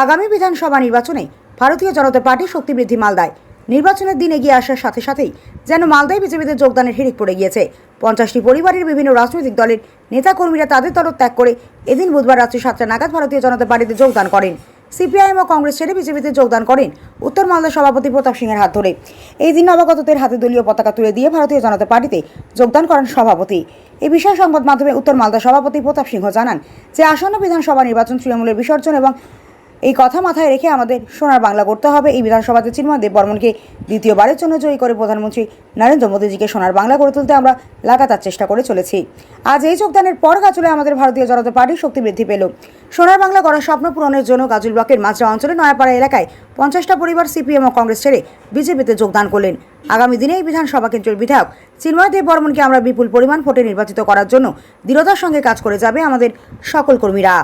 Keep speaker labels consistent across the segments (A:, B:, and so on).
A: আগামী বিধানসভা নির্বাচনে ভারতীয় জনতা পার্টি শক্তি বৃদ্ধি মালদায়। নির্বাচনের দিন এগিয়ে আসার সাথে সাথেই যেন মালদায় বিজেপিতে যোগদানের হিড়িক পড়ে গিয়েছে। 50টি পরিবারের বিভিন্ন রাজনৈতিক দলের নেতাকর্মীরা তাদের দল ত্যাগ করে এদিন বুধবার রাত্রি 7টা নাগাদ ভারতীয় জনতা পার্টিতে যোগদান করেন। সিপিআইএম ও কংগ্রেস ছেড়ে বিজেপিতে যোগদান করেন উত্তর মালদা সভাপতি প্রতাপ সিংহের হাত ধরে। এই দিন নবাগতদের হাতে দলীয় পতাকা তুলে দিয়ে ভারতীয় জনতা পার্টিতে যোগদান করেন সভাপতি। এই বিষয়ে সংবাদ মাধ্যমে উত্তর মালদা সভাপতি প্রতাপ সিংহ জানান যে আসন্ন বিধানসভা নির্বাচন তৃণমূলের বিসর্জন এবং এই কথা মাথায় রেখে আমাদের সোনার বাংলা করতে হবে। এই বিধানসভাতে চিন্ময় দেব বর্মনকে দ্বিতীয়বারের জন্য জয়ী করে প্রধানমন্ত্রী নরেন্দ্র মোদীজিকে সোনার বাংলা করে তুলতে আমরা লাগাতার চেষ্টা করে চলেছি। আজ এই যোগদানের পর গাজলে আমাদের ভারতীয় জনতা পার্টির শক্তি বৃদ্ধি পেল। সোনার বাংলা করার স্বপ্ন পূরণের জন্য গাজল ব্লকের মাজরা অঞ্চলে নয়াপাড়া এলাকায় 50টা পরিবার সিপিএম ও কংগ্রেস ছেড়ে বিজেপিতে যোগদান করলেন। আগামী দিনে এই বিধানসভা কেন্দ্রের বিধায়ক চিন্ময় দেব বর্মনকে আমরা বিপুল পরিমাণ ভোটে নির্বাচিত করার জন্য দৃঢ়তার সঙ্গে কাজ করে যাবে আমাদের সকল কর্মীরা।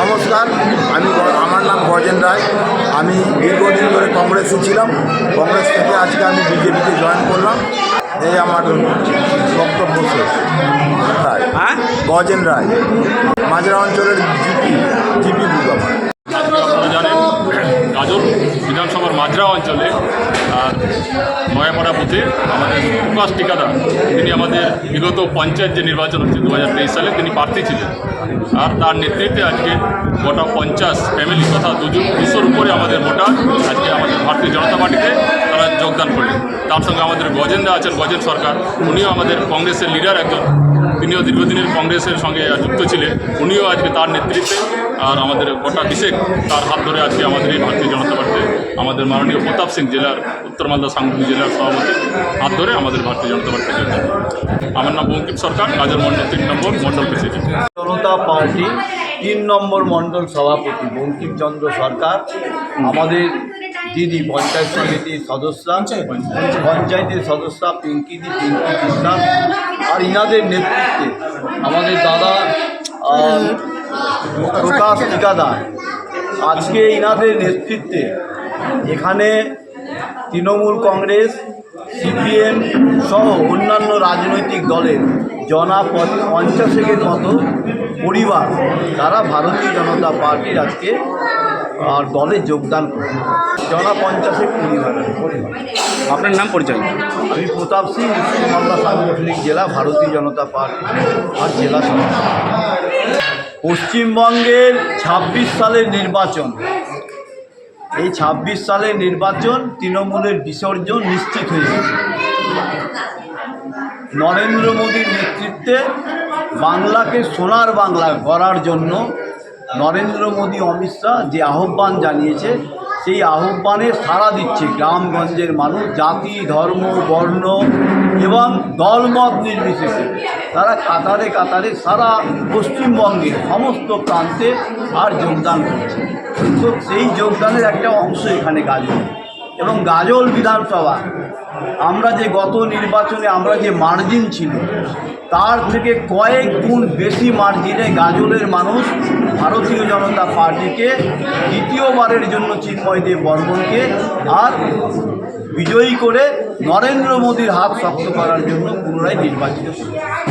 B: নমস্কার, আমার নাম গজেন রায়। আমি দীর্ঘদিন ধরে কংগ্রেসে ছিলাম। কংগ্রেস থেকে আজকে আমি বিজেপিতে জয়েন করলাম। এই আমার বক্তব্য শেষ। গজেন রায়, মাজরা অঞ্চলের জিপি বুথ আমার।
C: আপনারা জানেন গাজল বিধানসভার মাজরা অঞ্চলে আর নয়াপাড়া বুথে আমাদের প্রকাশ ঠিকাদার, তিনি আমাদের বিগত পঞ্চায়েত যে নির্বাচন হচ্ছে 2023 সালে তিনি প্রার্থী ছিলেন। আর তার নেতৃত্বে আজকে গোটা 50 ফ্যামিলি তথা 200-র উপরে আমাদের ভোটার আজকে আমাদের ভারতীয় জনতা পার্টিতে তারা যোগদান করলেন। তার সঙ্গে আমাদের গজেনদা আছেন, গজেন সরকার, উনিও আমাদের কংগ্রেসের লিডার একজন, তিনিও দীর্ঘদিনের কংগ্রেসের সঙ্গে যুক্ত ছিলেন। উনিও আজকে তার নেতৃত্বে আর আমাদের গোটা বিশেষ তার হাত ধরে আজকে আমাদের এই ভারতীয় জনতা পার্টিতে আমাদের মাননীয় প্রতাপ সিং জেলার উত্তর মালদা সাংগঠনিক জেলার সভাপতি হাত ধরে আমাদের ভারতীয় জনতা পার্টিতে যোগদান। আমার নাম বঙ্কিম সরকার, গাজল মণ্ডল 3 নম্বর মণ্ডল প্রেসিডেন্ট।
D: জনতা পার্টি 3 নম্বর মণ্ডল সভাপতি বঙ্কিমচন্দ্র সরকার, আমাদের দিদি পঞ্চায়েত সমিতির সদস্যা, পঞ্চায়েতের সদস্যা পিঙ্কি বিশ্বাস, আর ইনাদের নেতৃত্বে আমাদের দাদা প্রকাশ ঠিকাদার। আজকে ইনাদের নেতৃত্বে এখানে তৃণমূল কংগ্রেস, সিপিএম সহ অন্যান্য রাজনৈতিক দলের জনা 50-এর মতো পরিবার তারা ভারতীয় জনতা পার্টির আজকে আর দলে যোগদান করে। জনা 50 পরিবার।
E: আপনার নাম পরিচয়?
D: আমি প্রতাপ সিং, উত্তর মালদা সাংগঠনিক জেলা ভারতীয় জনতা পার্টি আর জেলা সভাপতি। পশ্চিমবঙ্গের 26 সালের নির্বাচন, এই 26 সালের নির্বাচন তৃণমূলের বিসর্জন নিশ্চিত হয়েছে। নরেন্দ্র মোদীর নেতৃত্বে বাংলাকে সোনার বাংলা করার জন্য নরেন্দ্র মোদী, অমিত শাহ যে আহ্বান জানিয়েছে, সেই আহ্বানে সাড়া দিচ্ছে গ্রামগঞ্জের মানুষ, জাতি, ধর্ম, বর্ণ এবং দলমত নির্বিশেষে তারা কাতারে কাতারে সারা পশ্চিমবঙ্গের সমস্ত প্রান্তে আর যোগদান করছে। তো সেই যোগদানের একটা অংশ এখানে গাজল এবং গাজল বিধানসভা। আমরা যে গত নির্বাচনে আমরা যে মার্জিন ছিল তার থেকে কয়েক গুণ বেশি মার্জিনে গাজলের মানুষ ভারতীয় জনতা পার্টিকে দ্বিতীয়বারের জন্য চিন্ময় দেব বর্মনকে আর বিজয়ী করে নরেন্দ্র মোদীর হাত শক্ত করার জন্য পুনরায় নির্বাচিত করেছে।